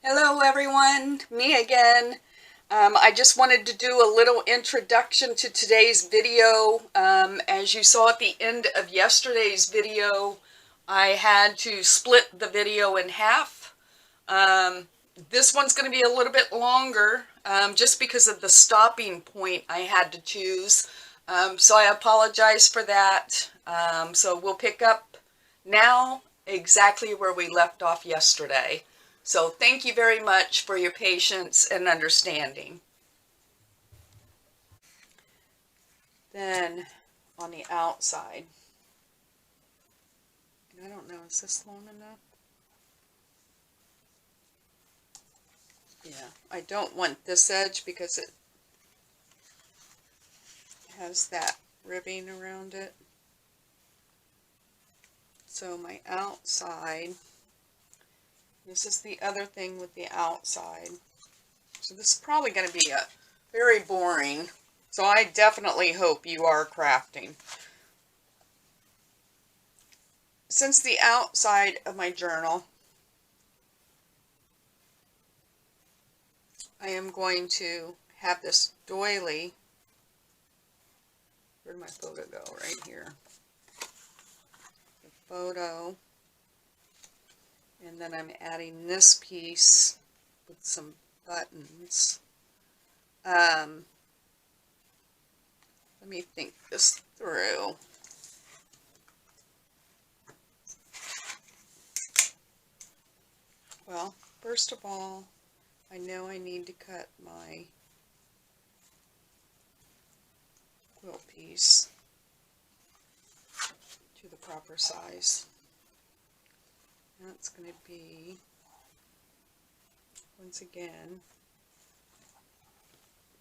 Hello everyone, me again. I just wanted to do a little introduction to today's video. As you saw at the end of yesterday's video, I had to split the video in half. This one's going to be a little bit longer just because of the stopping point I had to choose. So I apologize for that. So we'll pick up now exactly where we left off yesterday. So thank you very much for your patience and understanding. Then on the outside, and I don't know, is this long enough? Yeah, I don't want this edge because it has that ribbing around it. So my outside, this is the other thing with the outside. So this is probably going to be a very boring. So I definitely hope you are crafting. Since the outside of my journal, I am going to have this doily. Where did my photo go? Right here. The photo. And then I'm adding this piece with some buttons. Let me think this through. Well, first of all, I know I need to cut my quilt piece to the proper size. That's going to be, once again,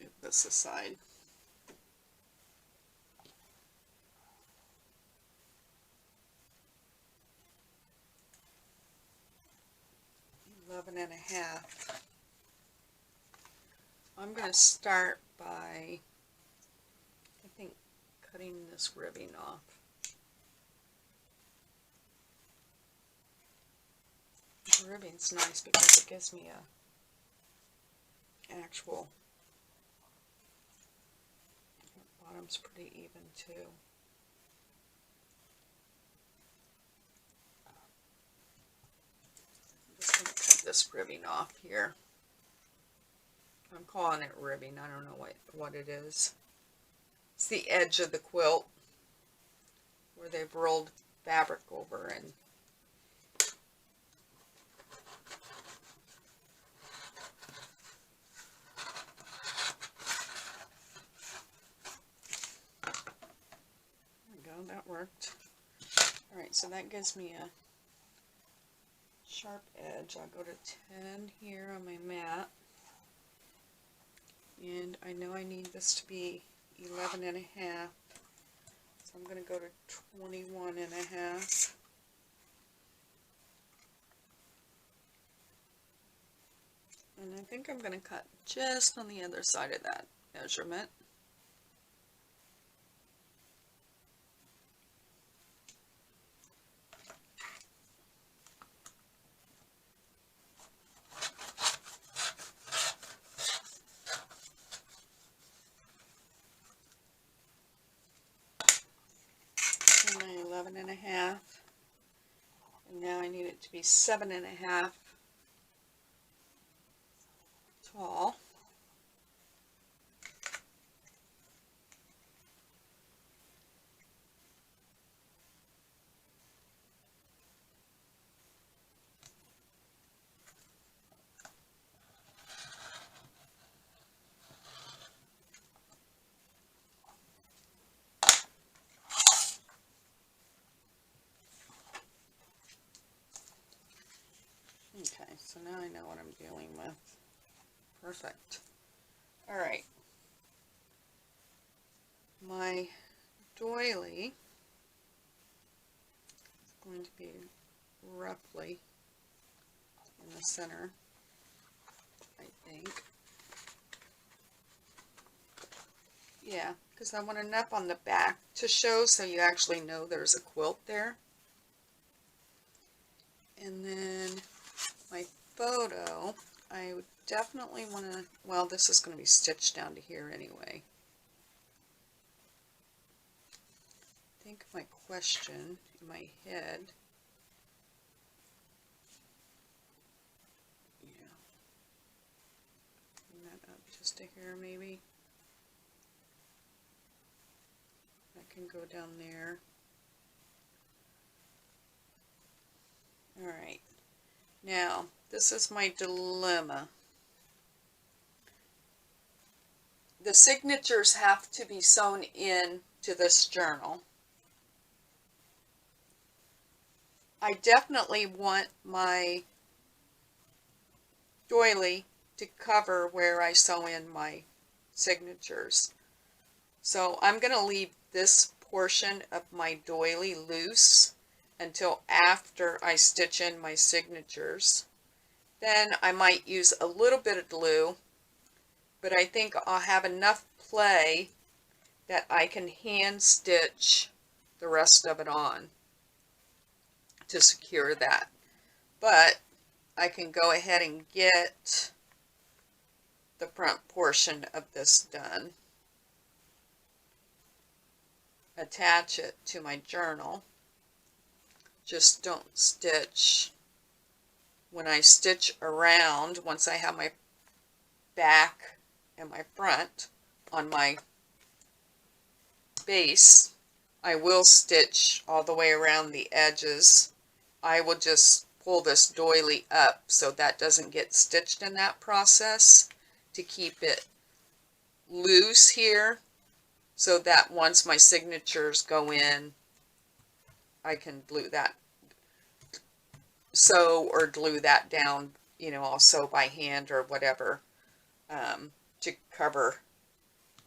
move this aside. 11.5. I'm going to start by, I think, cutting this ribbing off. The ribbing's nice because it gives me a actual, the bottom's pretty even too. I'm just going to cut this ribbing off here. I'm calling it ribbing. I don't know what it is. It's the edge of the quilt where they've rolled fabric over and there we go, that worked. Alright, so that gives me a sharp edge. I'll go to 10 here on my mat. And I know I need this to be 11.5. So I'm going to go to 21.5. And I think I'm going to cut just on the other side of that measurement. And my 11.5. And now I need it to be 7.5 tall. Okay, so now I know what I'm dealing with. Perfect. Alright. My doily is going to be roughly in the center, I think. Yeah, because I want enough on the back to show so you actually know there's a quilt there. And then my photo, I would definitely want to, well, this is going to be stitched down to here anyway. I think my question in my head, yeah, bring that up just a hair maybe. That can go down there. Alright, now this is my dilemma. The signatures have to be sewn in to this journal. I definitely want my doily to cover where I sew in my signatures. So I'm going to leave this portion of my doily loose until after I stitch in my signatures. Then I might use a little bit of glue, but I think I'll have enough play that I can hand stitch the rest of it on to secure that. But I can go ahead and get the front portion of this done, attach it to my journal. Just don't stitch. When I stitch around, once I have my back and my front on my base, I will stitch all the way around the edges. I will just pull this doily up so that doesn't get stitched in that process, to keep it loose here, so that once my signatures go in, I can glue that, sew or glue that down, you know, I'll sew by hand or whatever, to cover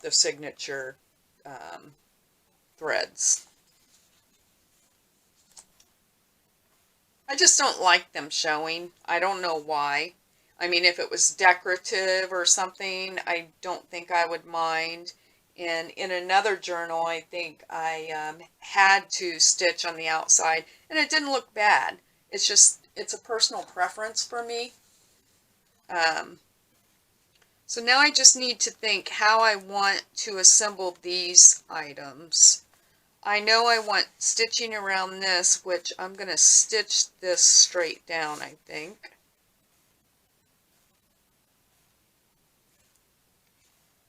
the signature threads. I just don't like them showing. I don't know why. I mean, if it was decorative or something, I don't think I would mind. And in another journal, I think I had to stitch on the outside, and it didn't look bad. It's just, it's a personal preference for me. So now I just need to think how I want to assemble these items. I know I want stitching around this, which I'm going to stitch this straight down, I think.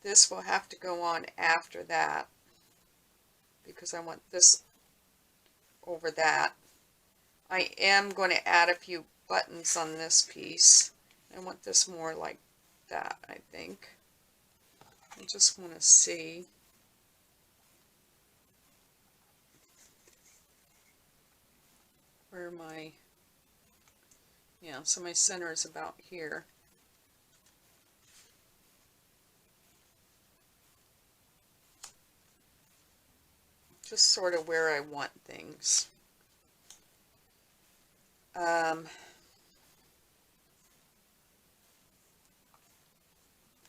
This will have to go on after that, because I want this over that. I am going to add a few buttons on this piece. I want this more like that, I think. I just want to see. Where my, yeah, so my center is about here. Just sort of where I want things.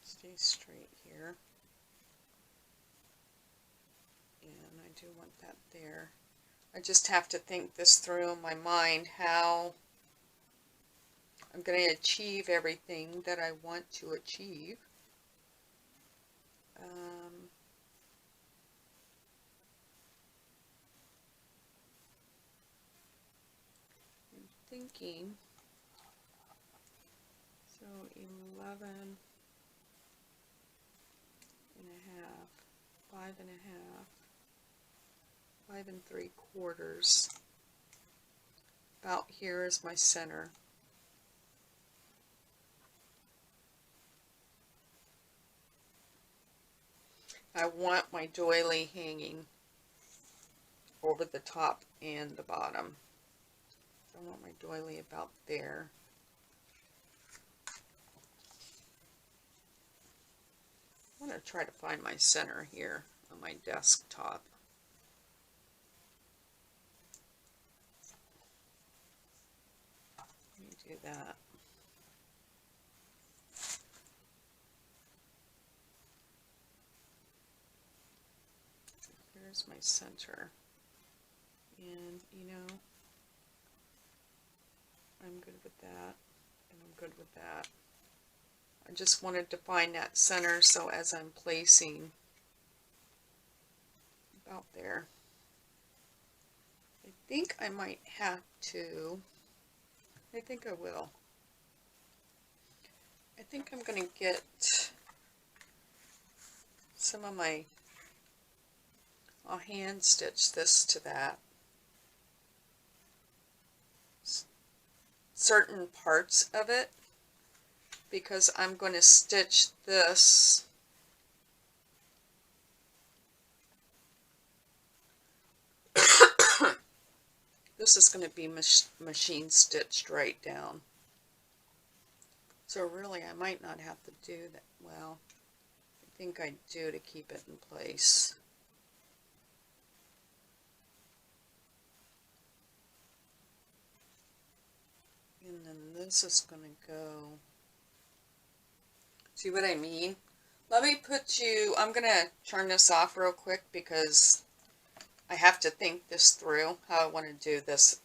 Stay straight here. And I do want that there. I just have to think this through in my mind, how I'm going to achieve everything that I want to achieve. I'm thinking, so 11 and a half, 5 and a half, 5 3/4. About here is my center. I want my doily hanging over the top and the bottom. So I want my doily about there. I want to try to find my center here on my desktop. Let me do that. Here's my center. And, you know, I'm good with that, and I'm good with that. I just wanted to find that center, so as I'm placing about there, I think I might have to, I think I will. I think I'm going to get some of my, I'll hand stitch this to that. Certain parts of it, because I'm going to stitch this this is going to be machine stitched right down. So really I might not have to do that. Well, I think I do to keep it in place. And then this is going to go, see what I mean? Let me put you, I'm going to turn this off real quick because I have to think this through, how I want to do this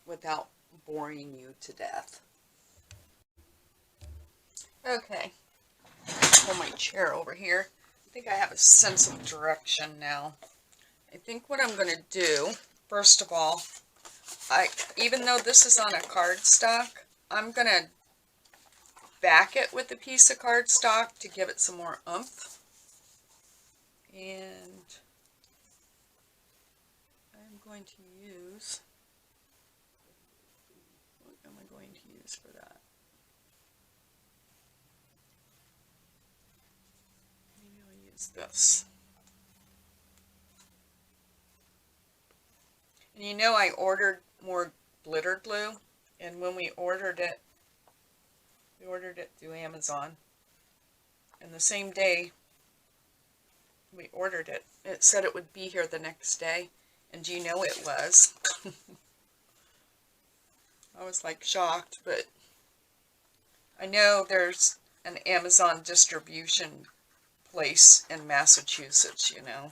without boring you to death. Okay, pull my chair over here. I think I have a sense of direction now. I think what I'm going to do, first of all, even though this is on a cardstock, I'm going to back it with a piece of cardstock to give it some more oomph. And I'm going to use, what am I going to use for that? Maybe I'll use this. And you know I ordered more glitter glue, and when we ordered it through Amazon, and the same day we ordered it, it said it would be here the next day, and do you know it was? I was like shocked, but I know there's an Amazon distribution place in Massachusetts, you know,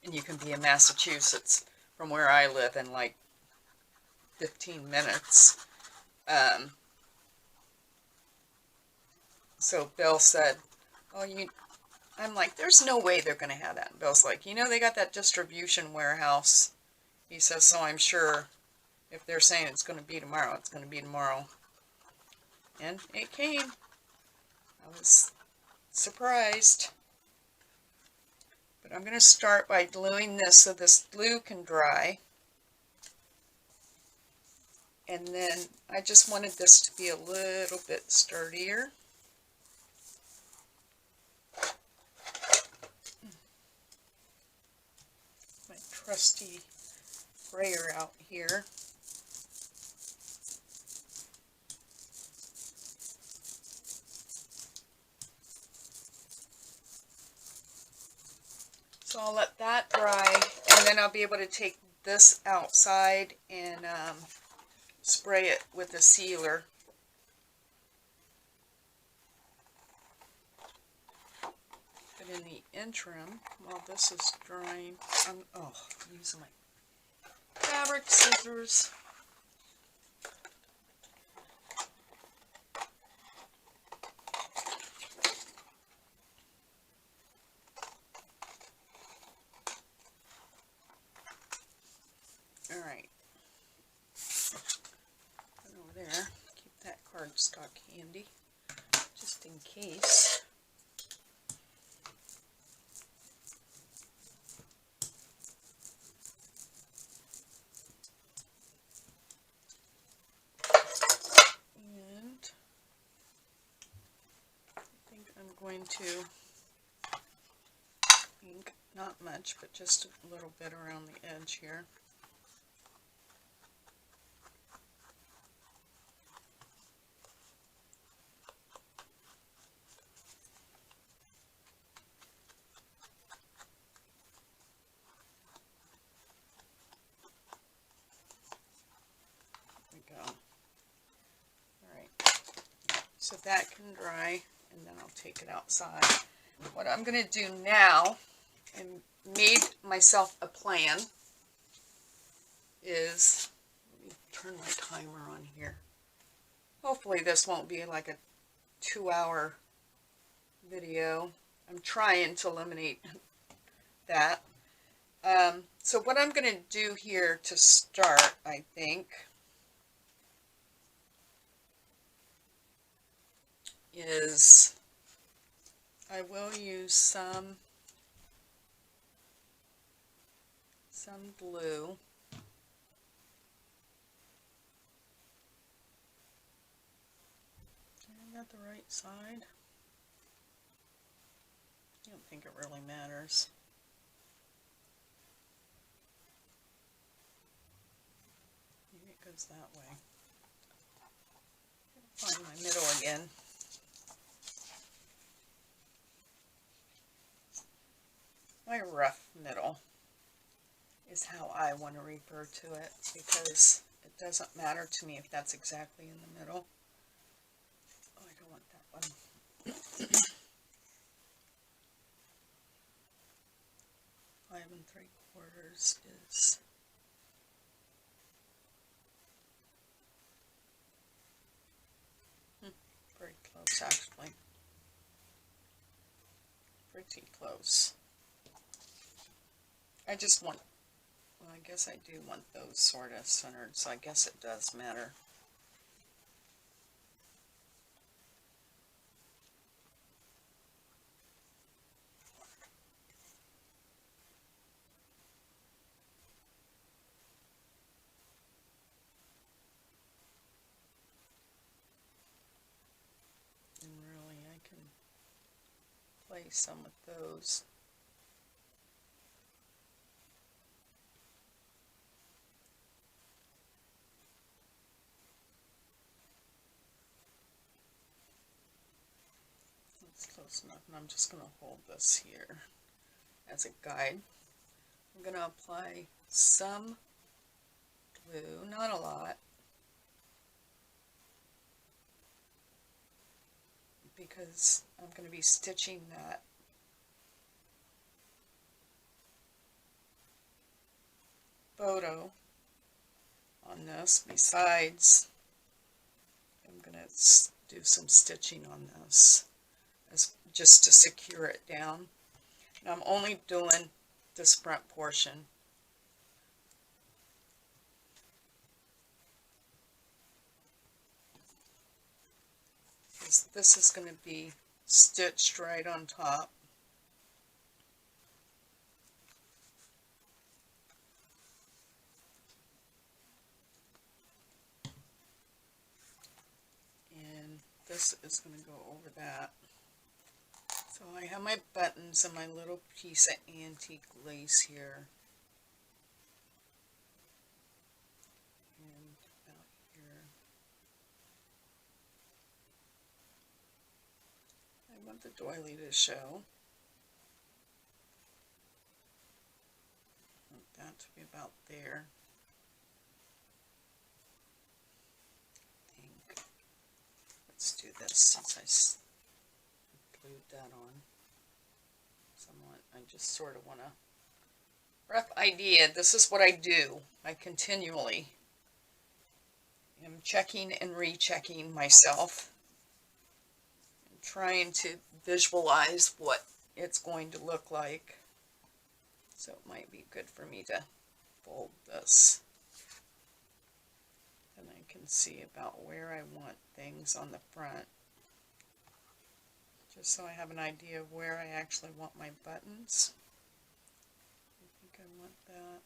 and you can be in Massachusetts from where I live in like 15 minutes. So Bill said, oh, I'm like, there's no way they're going to have that. And Bill's like, you know, they got that distribution warehouse. He says, so I'm sure if they're saying it's going to be tomorrow, it's going to be tomorrow. And it came. I was surprised. But I'm going to start by gluing this so this glue can dry. And then I just wanted this to be a little bit sturdier. My trusty brayer out here. So I'll let that dry, and then I'll be able to take this outside and spray it with a sealer. But in the interim, while this is drying, I'm using my fabric scissors. Alright, put it over there, keep that cardstock handy, just in case. And I think I'm going to ink, not much, but just a little bit around the edge here. So that can dry, and then I'll take it outside. What I'm going to do now, and made myself a plan, is, let me turn my timer on here. Hopefully this won't be like a 2-hour video. I'm trying to eliminate that. So what I'm going to do here to start, I think, is I will use some glue. I got the right side. I don't think it really matters. Maybe it goes that way. Find my middle again. My rough middle is how I want to refer to it, because it doesn't matter to me if that's exactly in the middle. Oh, I don't want that one. 5 3/4 is very close, actually. Pretty close. I just want, well, I guess I do want those sort of centered, so I guess it does matter. And really, I can play some with those. That's close enough, and I'm just going to hold this here as a guide. I'm going to apply some glue, not a lot, because I'm going to be stitching that photo on this. Besides, I'm going to do some stitching on this just to secure it down. And I'm only doing this front portion. This is going to be stitched right on top. And this is going to go over that. So I have my buttons and my little piece of antique lace here. And about here. I want the doily to show. I want that to be about there. I think. Let's do this since I glued that on somewhat. I just sort of want a rough idea. This is what I do. I continually am checking and rechecking myself and trying to visualize what it's going to look like. So it might be good for me to fold this, and I can see about where I want things on the front, just so I have an idea of where I actually want my buttons. I think I want that.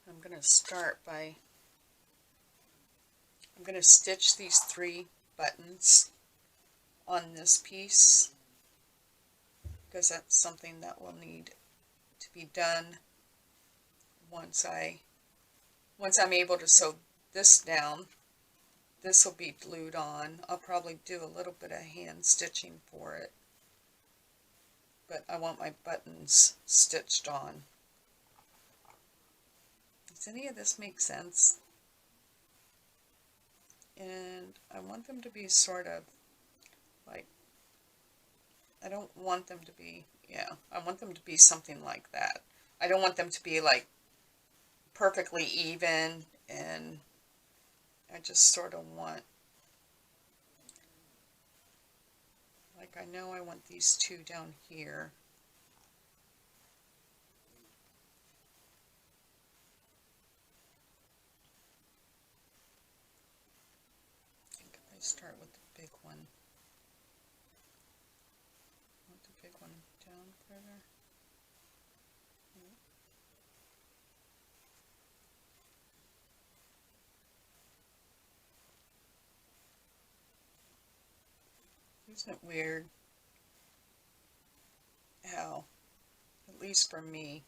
I'm going to start by, I'm going to stitch these 3 buttons on this piece, because that's something that will need to be done once I'm able to sew this down. This will be glued on. I'll probably do a little bit of hand stitching for it, but I want my buttons stitched on. Does any of this make sense? And I want them to be sort of like, I don't want them to be, yeah, I want them to be something like that. I don't want them to be like perfectly even, and I just sort of want, like, I know I want these two down here. I think if I start with the big one, I want the big one down further. Isn't it weird how, at least for me,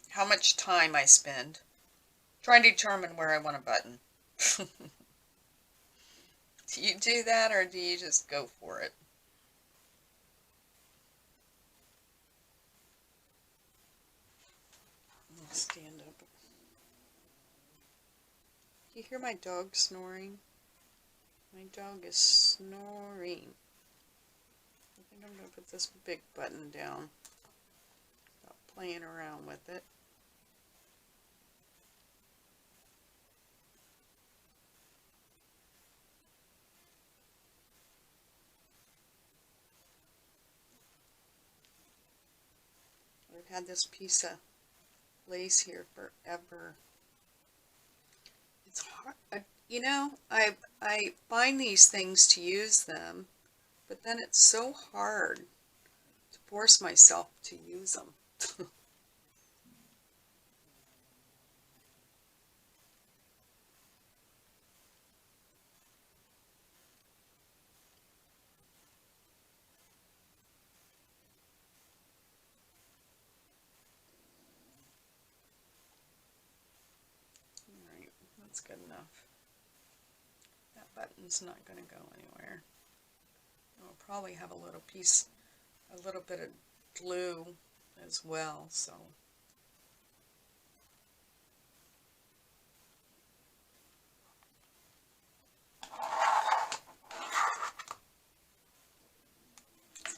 how much time I spend trying to determine where I want a button? Do you do that, or do you just go for it? I'll stand up. Do you hear my dog snoring? My dog is snoring. I think I'm going to put this big button down. Stop playing around with it. I've had this piece of lace here forever. It's hard. You know, I find these things to use them, but then it's so hard to force myself to use them. Alright, that's good enough. That button's not going to go anywhere. I'll probably have a little piece, a little bit of glue as well, so.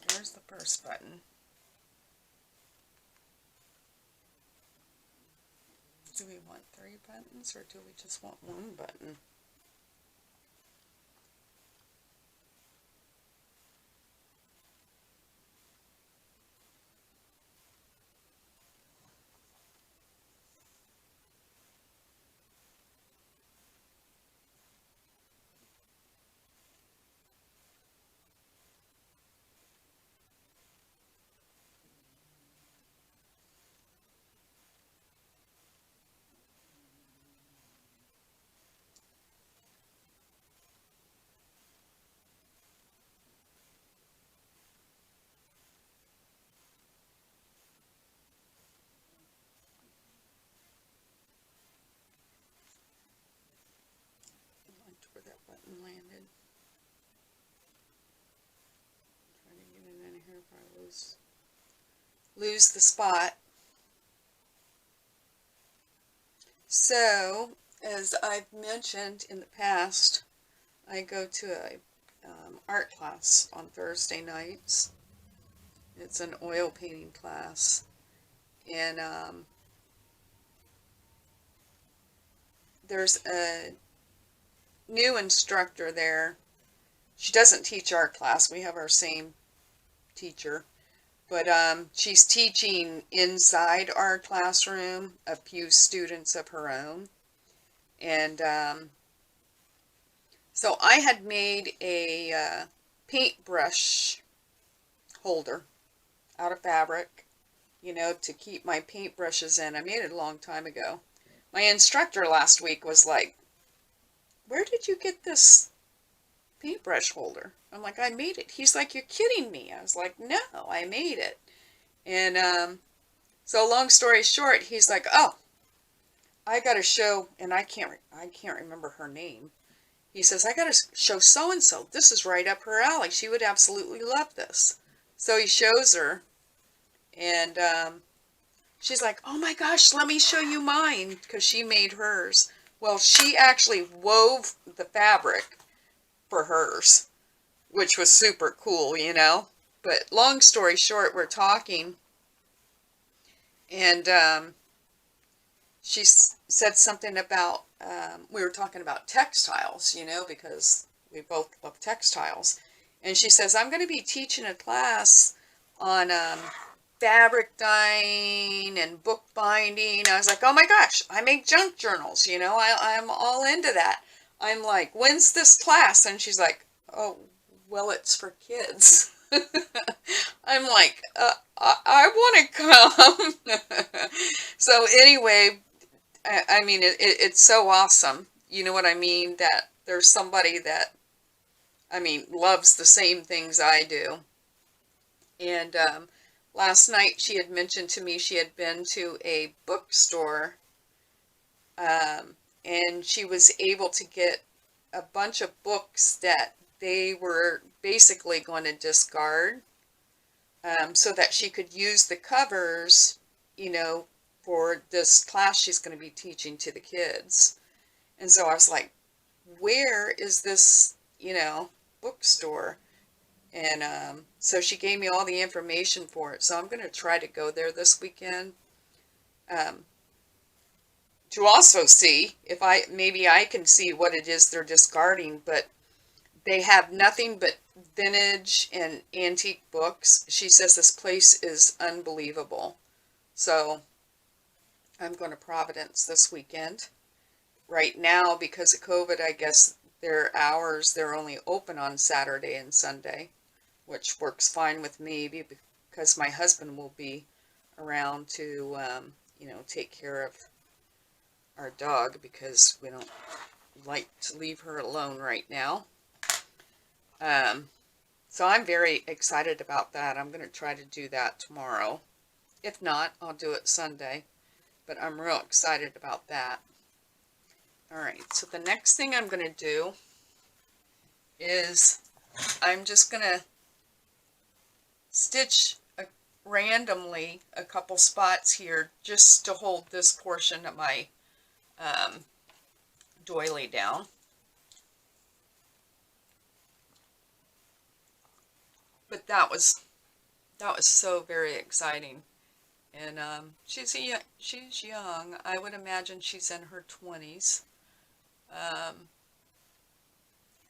There's the first button. Do we want 3 buttons, or do we just want 1 button? I liked where that button landed. Trying to get it in here if I lose the spot. So, as I've mentioned in the past, I go to a art class on Thursday nights. It's an oil painting class, and there's a new instructor there. She doesn't teach our class. We have our same teacher, but she's teaching inside our classroom a few students of her own. And so I had made a paintbrush holder out of fabric, you know, to keep my paintbrushes in. I made it a long time ago. My instructor last week was like, "Where did you get this paintbrush holder?" I'm like, "I made it." He's like, "You're kidding me." I was like, "No, I made it." And so long story short, he's like, "Oh, I got to show," and I can't remember her name. He says, "I got to show so and so. This is right up her alley. She would absolutely love this." So he shows her, and she's like, "Oh my gosh, let me show you mine," because she made hers. Well, she actually wove the fabric for hers, which was super cool, you know. But long story short, we're talking, And she said something about, we were talking about textiles, you know, because we both love textiles. And she says, I'm going to be teaching a class on fabric dyeing and book binding. I was like, oh my gosh, I make junk journals, you know, I'm all into that. I'm like, when's this class? And she's like, oh, well, it's for kids. I'm like, I want to come. So anyway, I mean, it's so awesome. You know what I mean? That there's somebody that, I mean, loves the same things I do. And last night she had mentioned to me she had been to a bookstore, and she was able to get a bunch of books that they were basically going to discard, so that she could use the covers, you know, for this class she's going to be teaching to the kids. And so I was like, where is this, you know, bookstore? And so she gave me all the information for it. So I'm going to try to go there this weekend, um, to also see if maybe I can see what it is they're discarding. But they have nothing but vintage and antique books. She says this place is unbelievable. So I'm going to Providence this weekend. Right now, because of COVID, I guess their hours, they're only open on Saturday and Sunday, which works fine with me because my husband will be around to, you know, take care of our dog because we don't like to leave her alone right now. So I'm very excited about that. I'm going to try to do that tomorrow. If not, I'll do it Sunday. But I'm real excited about that. Alright, so the next thing I'm going to do is I'm just going to stitch randomly a couple spots here just to hold this portion of my doily down. But that was so very exciting. And she's young. I would imagine she's in her 20s.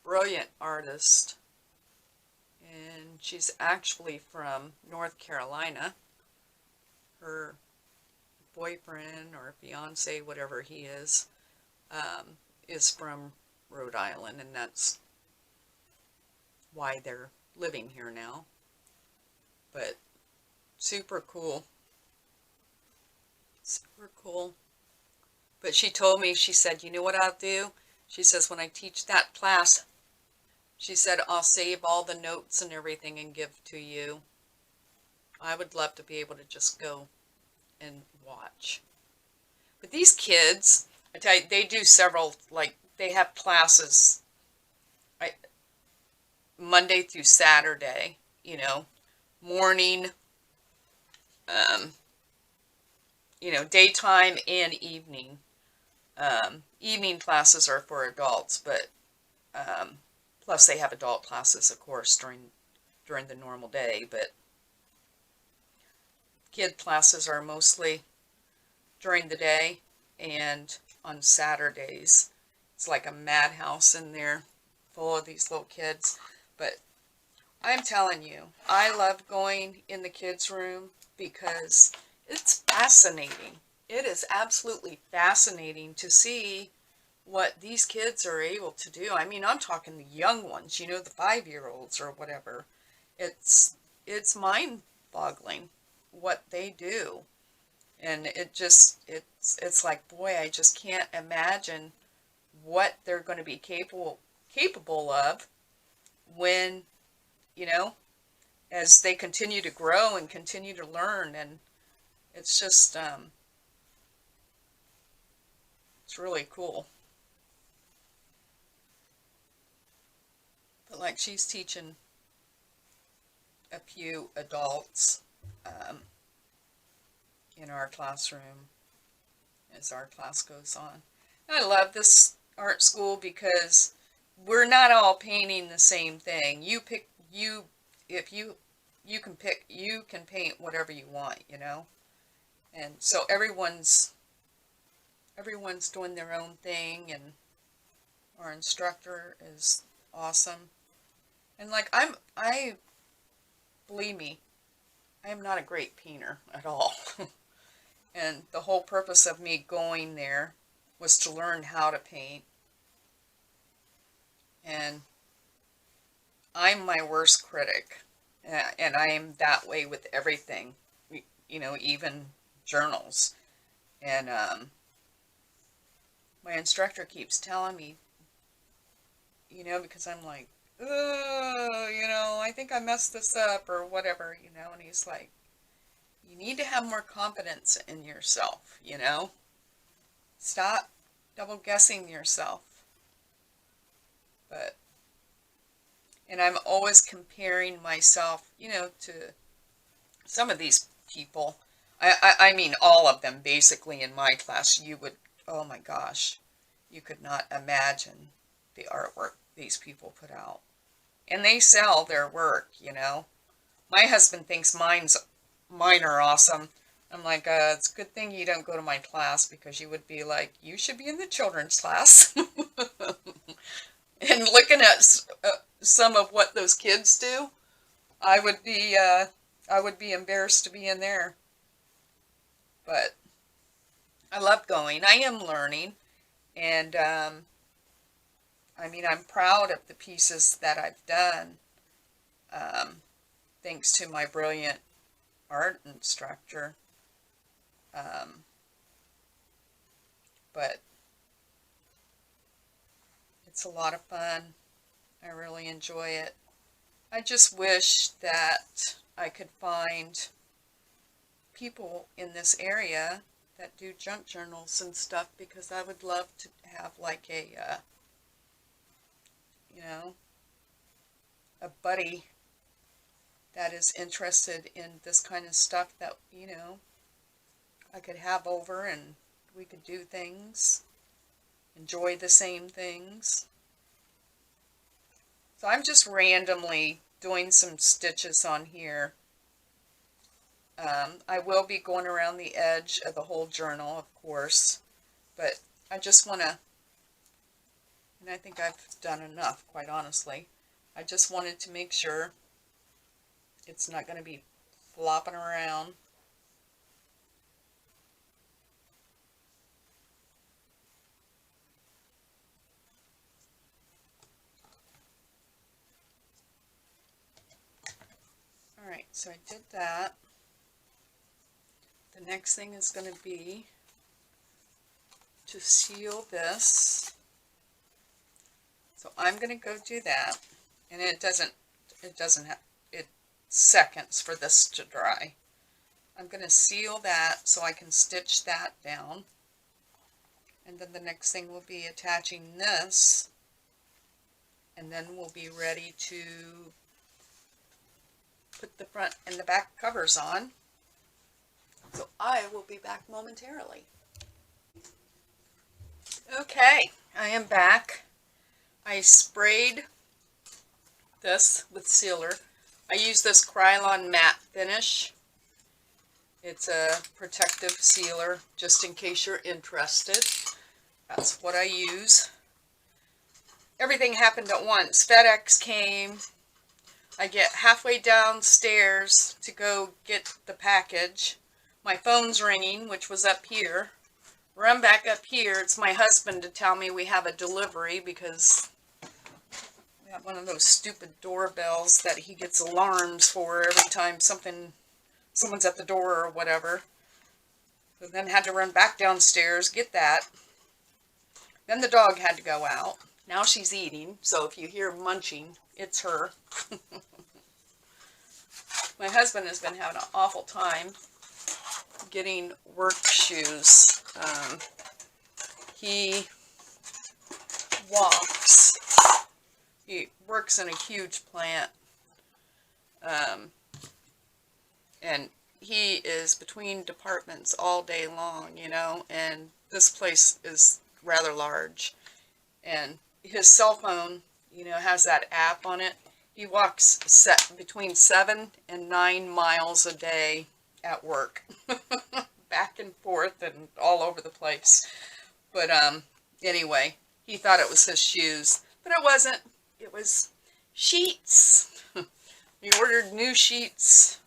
Brilliant artist. And she's actually from North Carolina. Her boyfriend or fiance, whatever he is from Rhode Island, and that's why they're living here now. But super cool. Super cool. But she told me, she said, you know what I'll do? She says, when I teach that class, she said, I'll save all the notes and everything and give to you. I would love to be able to just go and watch. But these kids, I tell you, they do several, like, they have classes Monday through Saturday, you know, morning, you know, daytime and evening. Evening classes are for adults, but plus they have adult classes, of course, during the normal day, but kid classes are mostly during the day and on Saturdays. It's like a madhouse in there full of these little kids. But I'm telling you, I love going in the kids' room because it's fascinating. It is absolutely fascinating to see what these kids are able to do. I mean, I'm talking the young ones, you know, the 5-year-olds or whatever. It's mind-boggling what they do. And it's like, boy, I just can't imagine what they're going to be capable of when, you know, as they continue to grow and continue to learn. And it's just, it's really cool. But like, she's teaching a few adults in our classroom as our class goes on. And I love this art school because we're not all painting the same thing. You can pick, you can paint whatever you want, you know. And so everyone's doing their own thing, and our instructor is awesome. And like believe me, I am not a great painter at all. And the whole purpose of me going there was to learn how to paint. And I'm my worst critic. And I am that way with everything, even journals. And my instructor keeps telling me, because I'm like, oh, I think I messed this up or whatever, and he's like, you need to have more confidence in yourself, Stop double guessing yourself. And I'm always comparing myself, to some of these people. I mean, all of them basically in my class. You would, oh my gosh, you could not imagine the artwork these people put out. And they sell their work, My husband thinks mine are awesome. I'm like, it's a good thing you don't go to my class, because you would be like, you should be in the children's class. And looking at some of what those kids do, I would be embarrassed to be in there. But I love going. I am learning, and I mean, I'm proud of the pieces that I've done, thanks to my brilliant art instructor. But it's a lot of fun. I really enjoy it. I just wish that I could find people in this area that do junk journals and stuff, because I would love to have like a buddy that is interested in this kind of stuff, that I could have over, and we could do things, enjoy the same things. So I'm just randomly doing some stitches on here. I will be going around the edge of the whole journal, of course, but I just want to, and I think I've done enough, quite honestly. I just wanted to make sure it's not going to be flopping around. Alright, so I did that. The next thing is going to be to seal this. So I'm going to go do that, and it doesn't have, it seconds for this to dry. I'm going to seal that so I can stitch that down, and then the next thing will be attaching this, and then we'll be ready to put the front and the back covers on. So I will be back momentarily. Okay, I am back. I sprayed this with sealer. I use this Krylon matte finish. It's a protective sealer, just in case you're interested. That's what I use. Everything happened at once. FedEx came. I get halfway downstairs to go get the package. My phone's ringing, which was up here. Run back up here. It's my husband to tell me we have a delivery, because we have one of those stupid doorbells that he gets alarms for every time someone's at the door or whatever. So then had to run back downstairs, get that. Then the dog had to go out. Now she's eating, so if you hear munching, it's her. My husband has been having an awful time getting work shoes. He works in a huge plant, and he is between departments all day long, and this place is rather large, and his cell phone, has that app on it. He walks between 7 and 9 miles a day at work. back and forth and all over the place. But anyway, he thought it was his shoes, but it wasn't. It was sheets. We ordered new sheets.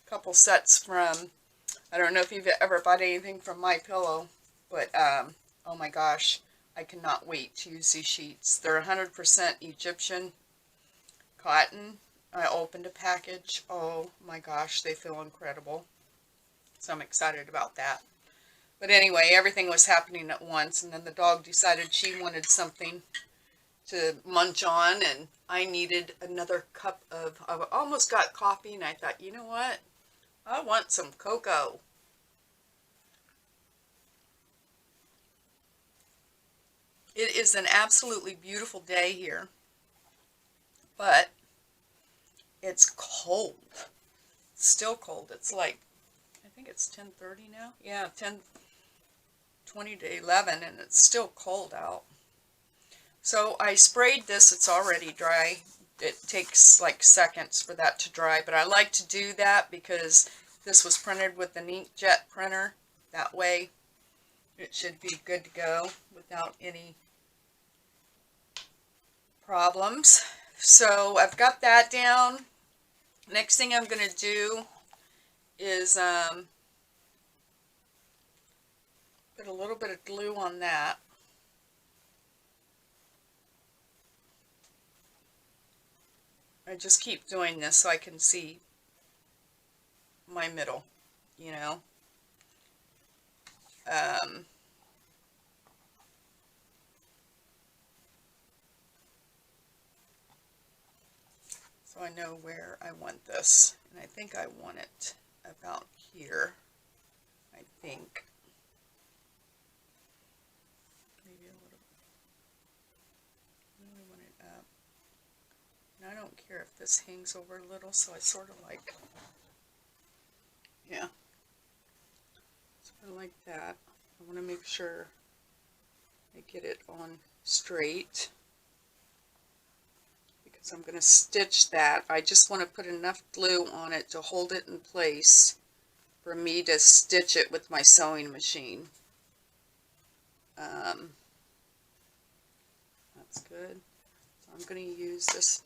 Couple sets from, I don't know if you've ever bought anything from MyPillow, but oh my gosh, I cannot wait to use these sheets. They're 100% Egyptian cotton. I opened a package. Oh my gosh, they feel incredible. So I'm excited about that. But anyway, everything was happening at once, and then the dog decided she wanted something to munch on, and I needed another cup of, I almost got coffee, and I thought, you know what? I want some cocoa. It is an absolutely beautiful day here, but it's cold. It's still cold. It's like, I think it's 10:30 now. Yeah, 10:20 to 11, and it's still cold out. So I sprayed this. It's already dry. It takes like seconds for that to dry, but I like to do that because this was printed with an inkjet printer. That way it should be good to go without any problems. So I've got that down. Next thing I'm going to do is put a little bit of glue on that. I just keep doing this so I can see my middle, you know. So I know where I want this, and I think I want it about here. I think maybe a little. I want it up, and I don't care if this hangs over a little. So I sort of like, yeah, sort of like that. I want to make sure I get it on straight, because I'm going to stitch that. I just want to put enough glue on it to hold it in place for me to stitch it with my sewing machine. That's good. So I'm going to use this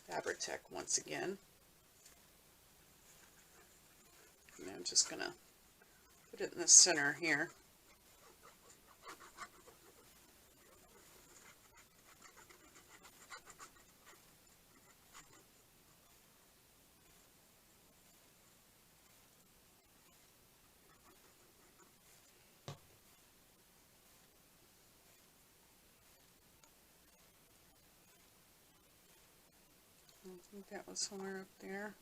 Fabri-Tac once again. And I'm just going to put it in the center here. I think that was somewhere up there.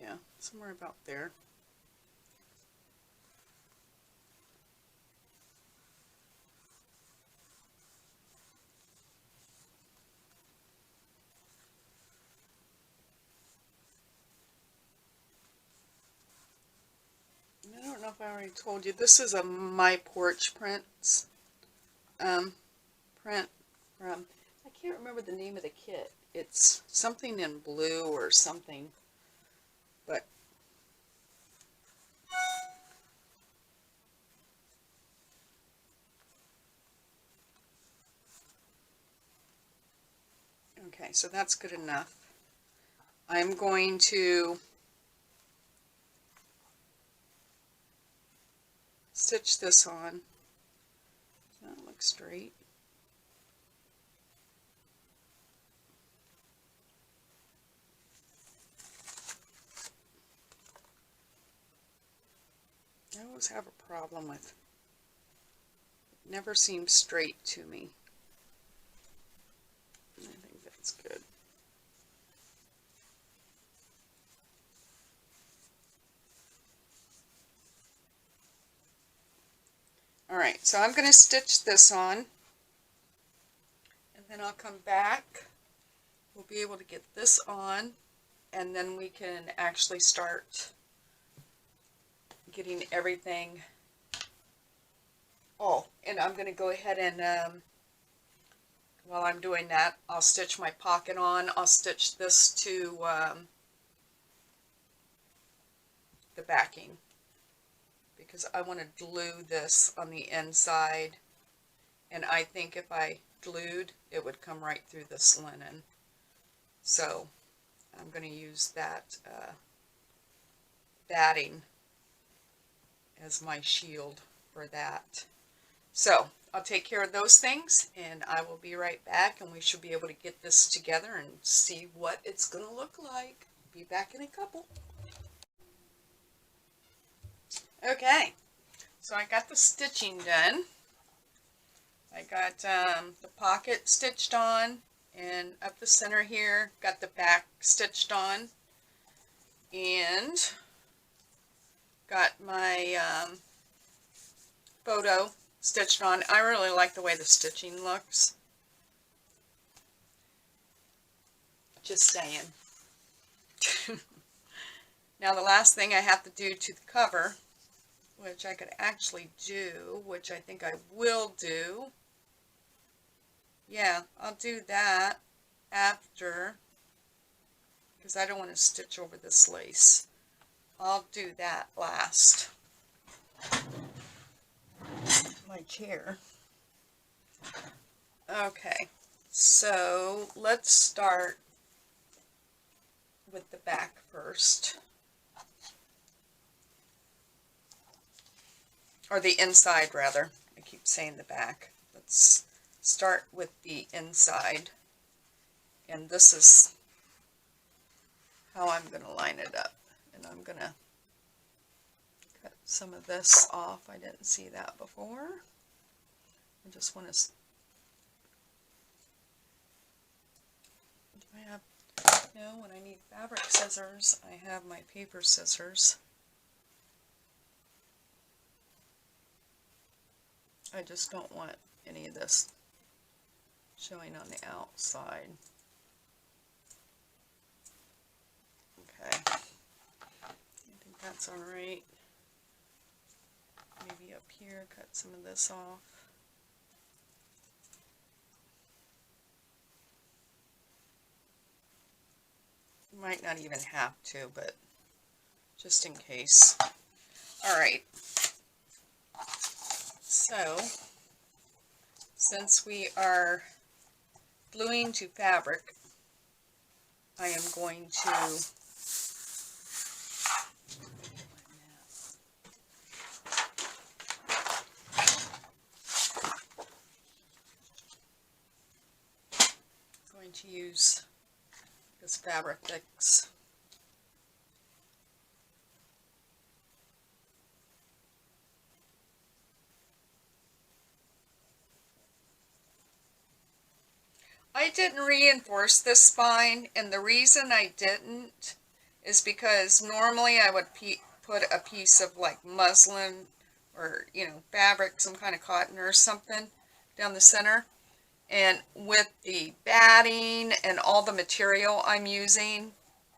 Yeah, somewhere about there. I don't know if I already told you, this is a My Porch Prints print from, I can't remember the name of the kit. It's something in blue or something, but okay, so that's good enough. I'm going to stitch this on. Does that look straight? I always have a problem with it. Never seems straight to me. I think that's good. Alright, so I'm going to stitch this on, and then I'll come back. We'll be able to get this on, and then we can actually start getting everything. Oh, And I'm going to go ahead and while I'm doing that, I'll stitch my pocket on. I'll stitch this to the backing because I want to glue this on the inside, and I think if I glued it would come right through this linen. So I'm going to use that batting as my shield for that. So I'll take care of those things and I will be right back, and we should be able to get this together and see what it's going to look like. Be back in a couple. Okay, so I got the stitching done. I got the pocket stitched on, and up the center here, got the back stitched on, and got my photo stitched on. I really like the way the stitching looks. Just saying. Now the last thing I have to do to the cover, which I could actually do, which I think I will do. Yeah, I'll do that after, because I don't want to stitch over this lace. I'll do that last. My chair. Okay, so let's start with the back first. Or the inside, rather. I keep saying the back. Let's start with the inside. And this is how I'm going to line it up. And I'm going to cut some of this off. I didn't see that before. I just want to... Do I have... No, when I need fabric scissors, I have my paper scissors. I just don't want any of this showing on the outside. Okay, I think that's alright. Maybe up here, cut some of this off. Might not even have to, but just in case. Alright. So, since we are gluing to fabric, I am going to use this Fabric Fix. I didn't reinforce this spine, and the reason I didn't is because normally I would put a piece of like muslin or, you know, fabric, some kind of cotton or something down the center. And with the batting and all the material I'm using,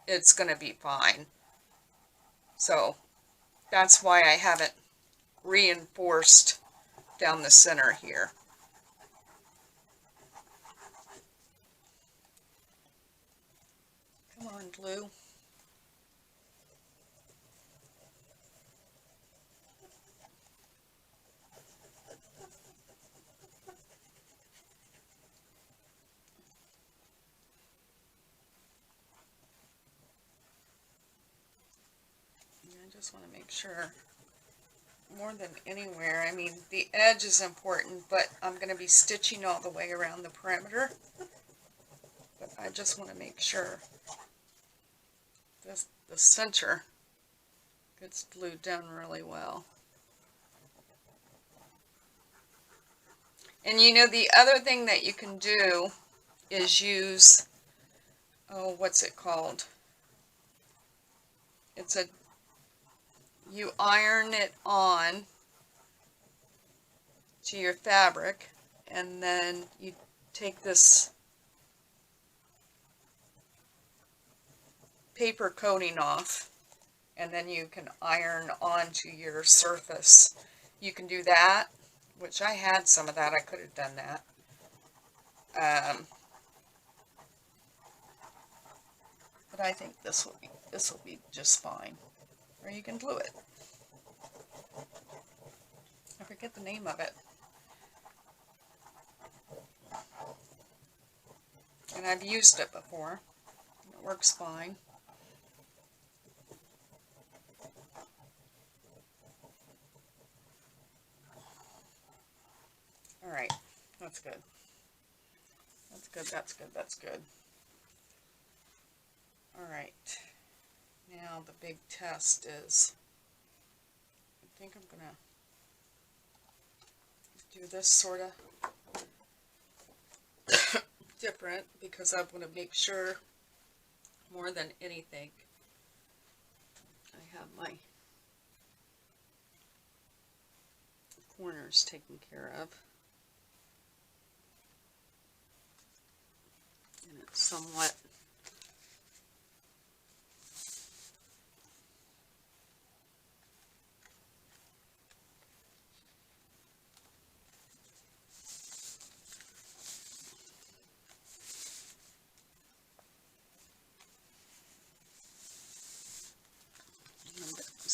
it's going to be fine. So that's why I haven't reinforced down the center here. Come on, glue. I just want to make sure, more than anywhere, I mean, the edge is important, but I'm going to be stitching all the way around the perimeter. But I just want to make sure the center gets glued down really well. And you know, the other thing that you can do is use, oh, what's it called? It's a, you iron it on to your fabric, and then you take this paper coating off, and then you can iron onto your surface. You can do that, which I had some of that. I could have done that. But I think this will be just fine. Or you can glue it. I forget the name of it. And I've used it before. It works fine. Alright, that's good. That's good, that's good, that's good. Alright, now the big test is, I think I'm going to do this sort of different because I want to make sure more than anything I have my corners taken care of. And it's somewhat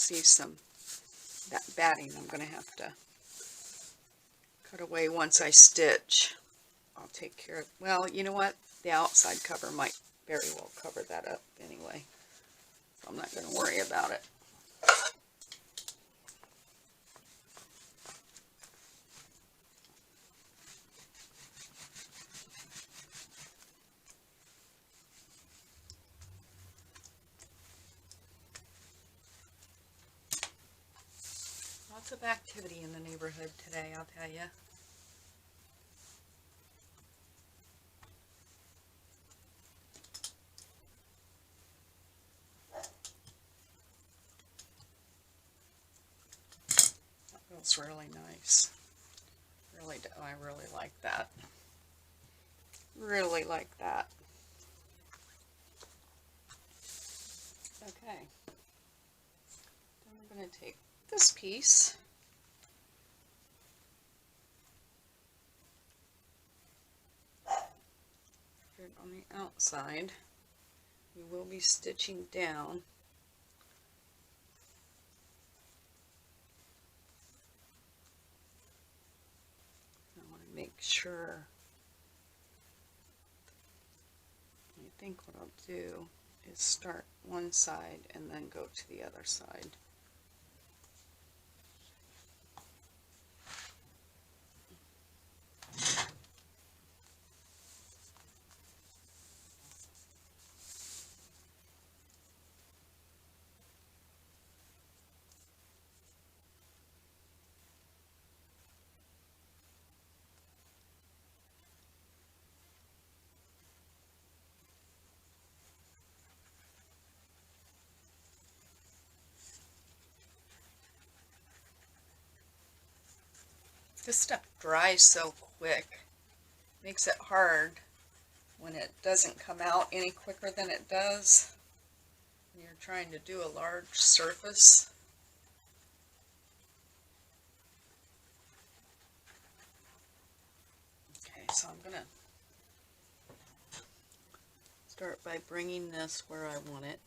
see some that batting I'm going to have to cut away once I stitch. I'll take care of, well, you know what, the outside cover might very well cover that up anyway, so I'm not going to worry about it. Lots of activity in the neighborhood today, I'll tell you. That feels really nice. Really, I really like that. Really like that. Okay. Then we're going to take this piece. Put it on the outside. We will be stitching down. I want to make sure. I think what I'll do is start one side and then go to the other side. This stuff dries so quick. Makes it hard when it doesn't come out any quicker than it does when you're trying to do a large surface. Okay, so I'm going to start by bringing this where I want it.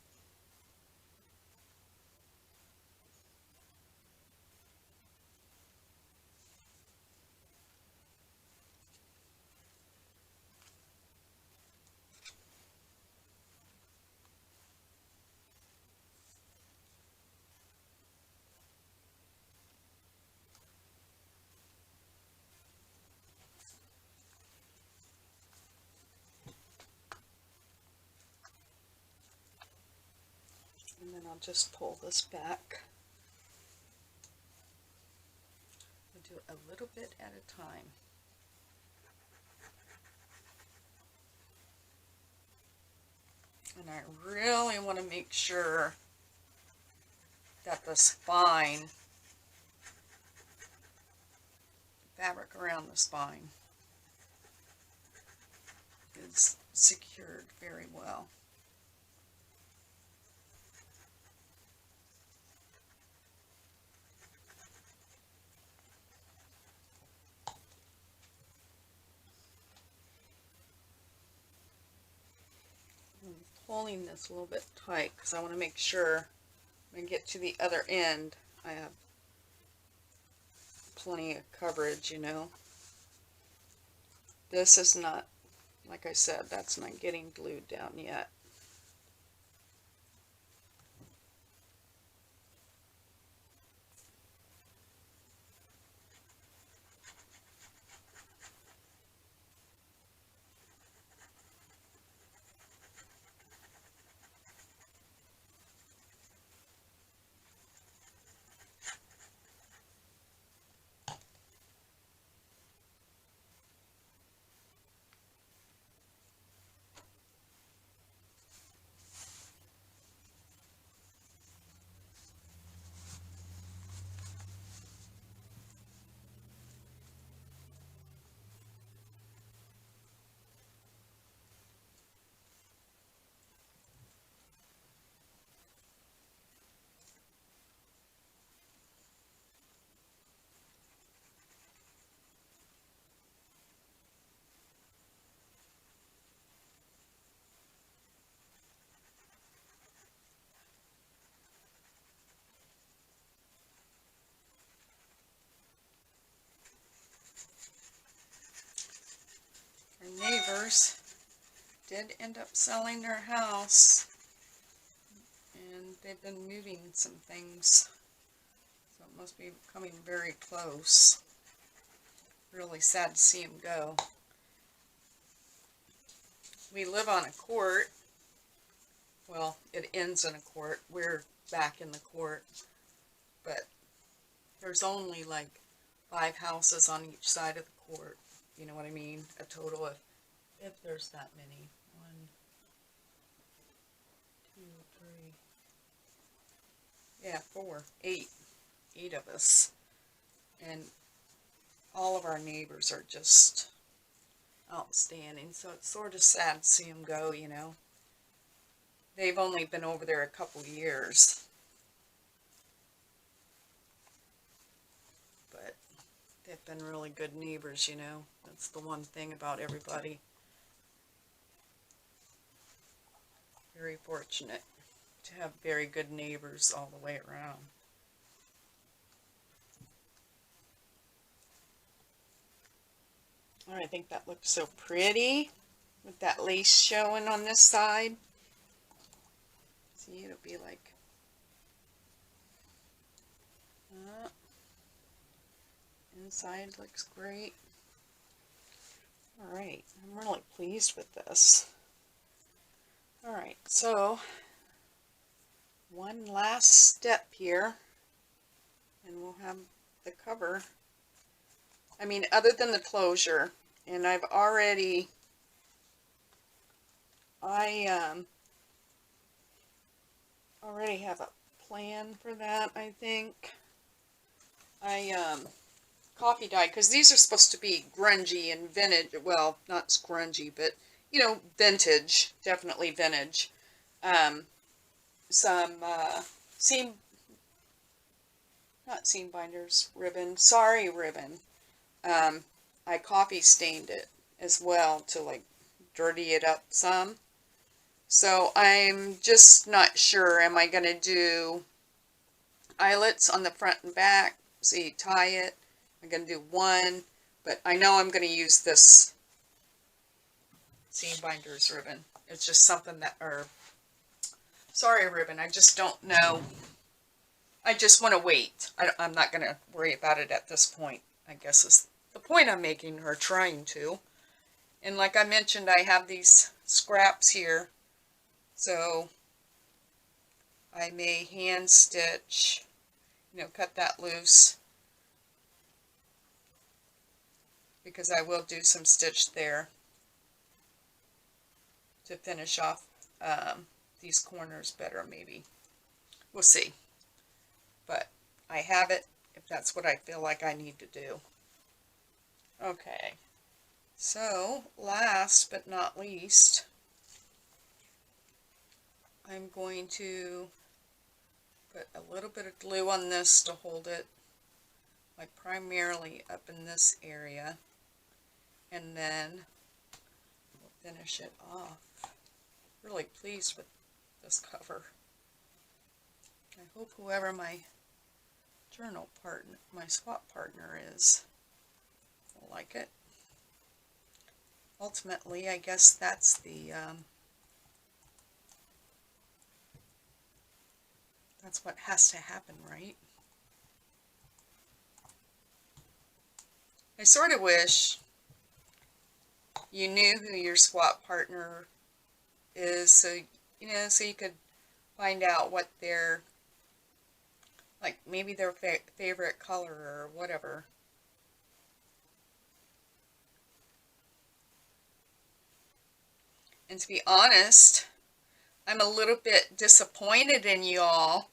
And then I'll just pull this back. I'll do a little bit at a time. And I really want to make sure that the spine, fabric around the spine, is secured very well. pulling this a little bit tight because I want to make sure when I get to the other end I have plenty of coverage, you know. This is not, like I said, that's not getting glued down yet. Our neighbors did end up selling their house, and they've been moving some things, so it must be coming very close. Really sad to see them go. We live on a court. Well, it ends in a court. We're back in the court, but there's only like 5 houses on each side of the court. You know what I mean? A total of, if there's that many. 1, 2, 3. Yeah, 4, 8. 8 of us. And all of our neighbors are just outstanding. So it's sort of sad to see them go, you know. They've only been over there a couple years. But they've been really good neighbors, you know. That's the one thing about everybody. Very fortunate to have very good neighbors all the way around. Oh, I think that looks so pretty with that lace showing on this side. See, it'll be like inside looks great. Alright, I'm really pleased with this. Alright, so one last step here and we'll have the cover. I mean, other than the closure, and I've already, already have a plan for that, I think. Coffee dyed, because these are supposed to be grungy and vintage, well, not grungy, but, you know, vintage, definitely vintage. Some, not seam binders, ribbon, sorry ribbon. I coffee stained it as well to, like, dirty it up some. So I'm just not sure, am I going to do eyelets on the front and back, so you tie it. I'm going to do one, but I know I'm going to use this seam binders ribbon. It's just something that, or, sorry ribbon, I just don't know. I just want to wait. I'm not going to worry about it at this point, I guess is the point I'm making, or trying to. And like I mentioned, I have these scraps here, so I may hand stitch, you know, cut that loose, because I will do some stitch there to finish off these corners better, maybe. We'll see. But I have it if that's what I feel like I need to do. Okay. So, last but not least, I'm going to put a little bit of glue on this to hold it, like primarily up in this area, and then we'll finish it off really pleased with this cover. I hope whoever my journal partner, my swap partner is, will like it. Ultimately, I guess that's that's what has to happen, right? I sort of wish you knew who your swap partner is, so so you could find out what their, like, maybe their favorite color or whatever. And to be honest, I'm a little bit disappointed in y'all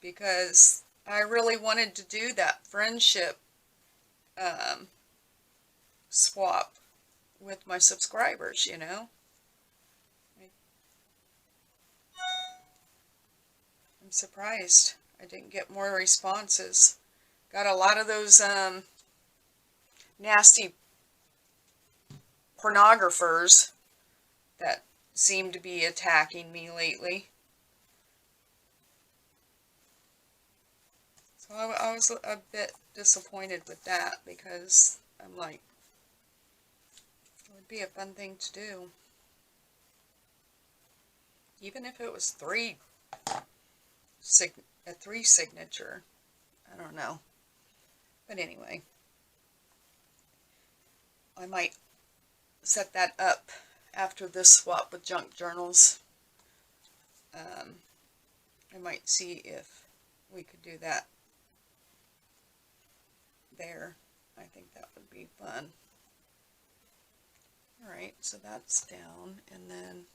because I really wanted to do that friendship swap with my subscribers, I'm surprised I didn't get more responses. Got a lot of those nasty pornographers that seem to be attacking me lately. So I was a bit disappointed with that because I'm like, it would be a fun thing to do. Even if it was a three signature. I don't know. But anyway, I might set that up after this swap with junk journals. I might see if we could do that there. I think that would be fun. Alright, so that's down, and then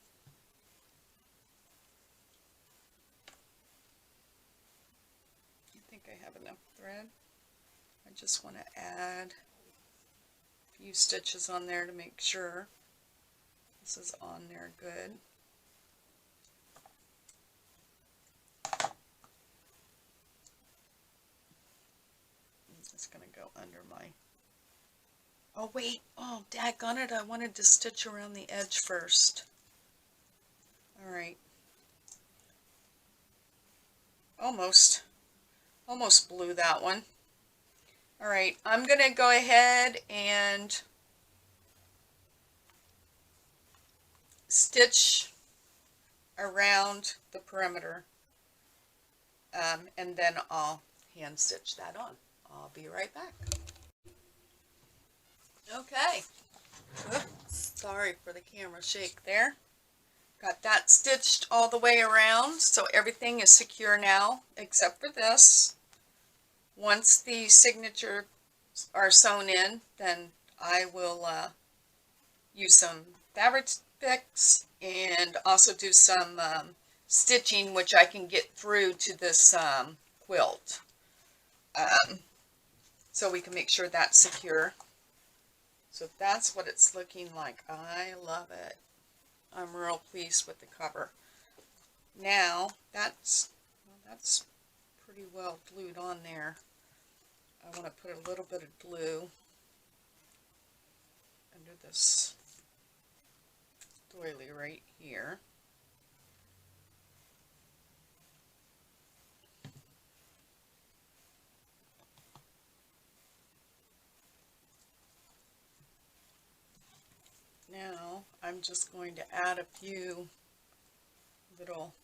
I think I have enough thread. I just want to add a few stitches on there to make sure this is on there good. It's going to go under my... Oh wait, oh daggone it, I wanted to stitch around the edge first. Alright. Almost blew that one. Alright, I'm going to go ahead and stitch around the perimeter, and then I'll hand stitch that on. I'll be right back. Okay. Oops, sorry for the camera shake there. Got that stitched all the way around, so everything is secure now except for this. Once the signatures are sewn in, then I will use some fabric picks and also do some stitching, which I can get through to this quilt, so we can make sure that's secure. So that's what it's looking like. I love it. I'm real pleased with the cover. Now that's pretty well glued on there. I want to put a little bit of glue under this doily right here. Now I'm just going to add a few little,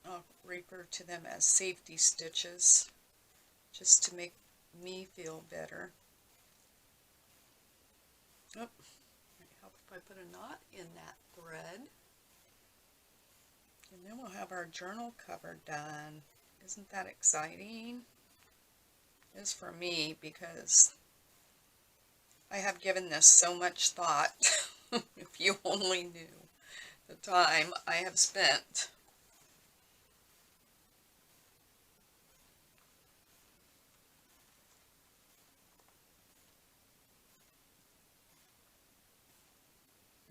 I'll refer to them as safety stitches, just to make me feel better. Oh, might help if I put a knot in that thread. And then we'll have our journal cover done. Isn't that exciting? It is for me because I have given this so much thought. If you only knew the time I have spent.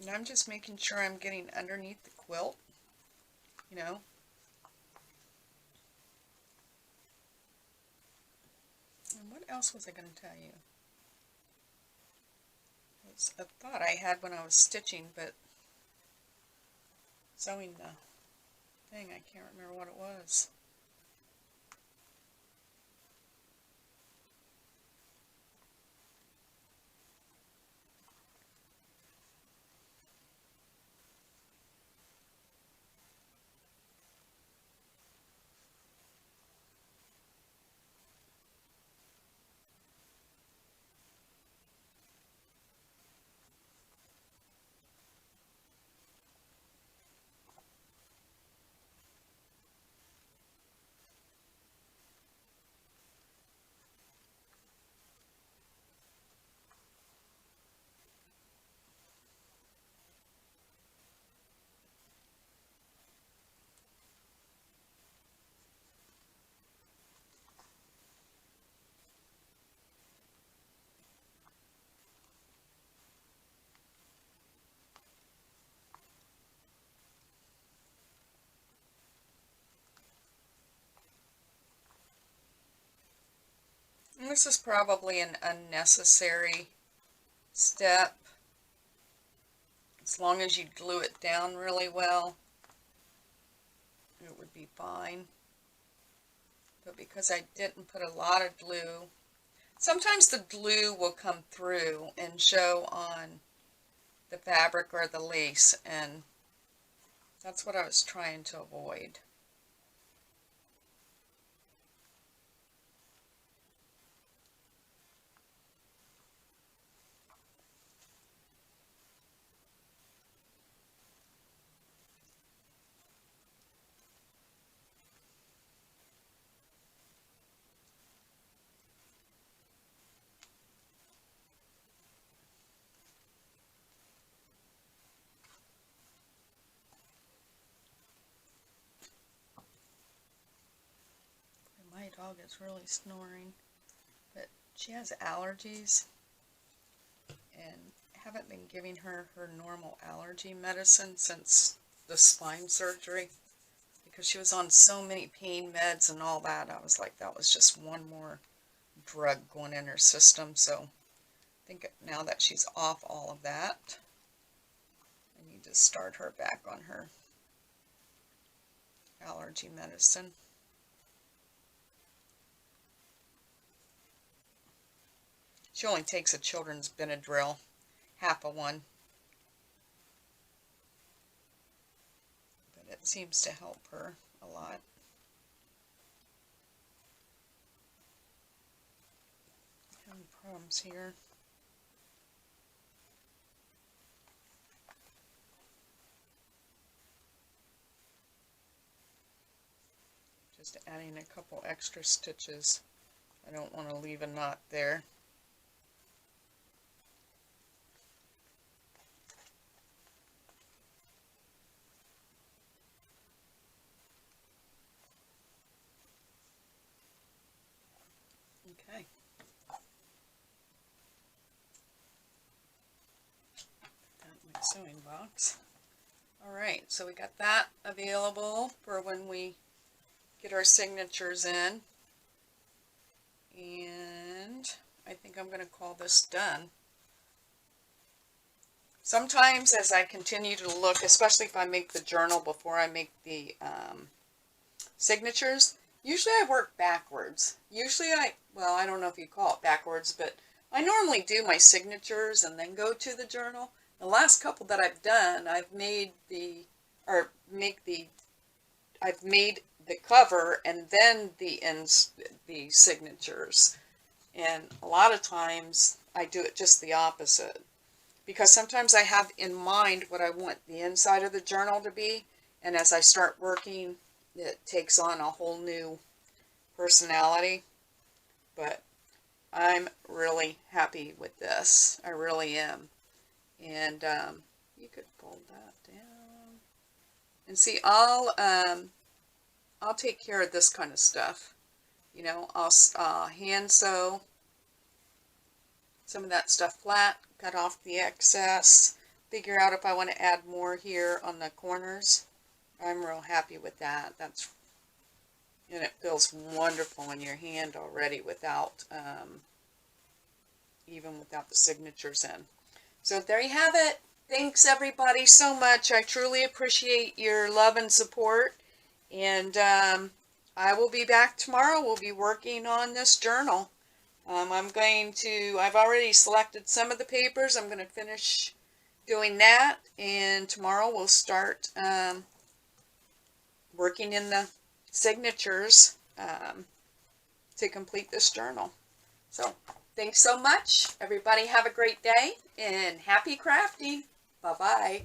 And I'm just making sure I'm getting underneath the quilt, And what else was I going to tell you? It's a thought I had when I was stitching, but sewing the thing. I can't remember what it was. And this is probably an unnecessary step. As long as you glue it down really well, it would be fine. But because I didn't put a lot of glue, sometimes the glue will come through and show on the fabric or the lace, and that's what I was trying to avoid. My dog is really snoring, but she has allergies, and haven't been giving her her normal allergy medicine since the spine surgery, because she was on so many pain meds and all that. I was like, that was just one more drug going in her system. So I think now that she's off all of that, I need to start her back on her allergy medicine. She only takes a children's Benadryl, half of one, but it seems to help her a lot. Having problems here. Just adding a couple extra stitches. I don't want to leave a knot there. Okay. Put that in my sewing box. Alright, so we got that available for when we get our signatures in. And I think I'm going to call this done. Sometimes as I continue to look, especially if I make the journal before I make the signatures, usually I work backwards. Usually well, I don't know if you call it backwards, but I normally do my signatures and then go to the journal. The last couple that I've done, I've made the cover and then the signatures. And a lot of times I do it just the opposite, because sometimes I have in mind what I want the inside of the journal to be, and as I start working, it takes on a whole new personality. But I'm really happy with this. I really am. And you could fold that down. And see, I'll take care of this kind of stuff. You know, I'll hand sew some of that stuff flat, cut off the excess, figure out if I want to add more here on the corners. I'm real happy with that. And it feels wonderful in your hand already without, even without the signatures in. So there you have it. Thanks everybody so much. I truly appreciate your love and support. And I will be back tomorrow. We'll be working on this journal. I've already selected some of the papers. I'm going to finish doing that. And tomorrow we'll start working in the signatures to complete this journal. So thanks so much. Everybody have a great day and happy crafting. Bye-bye.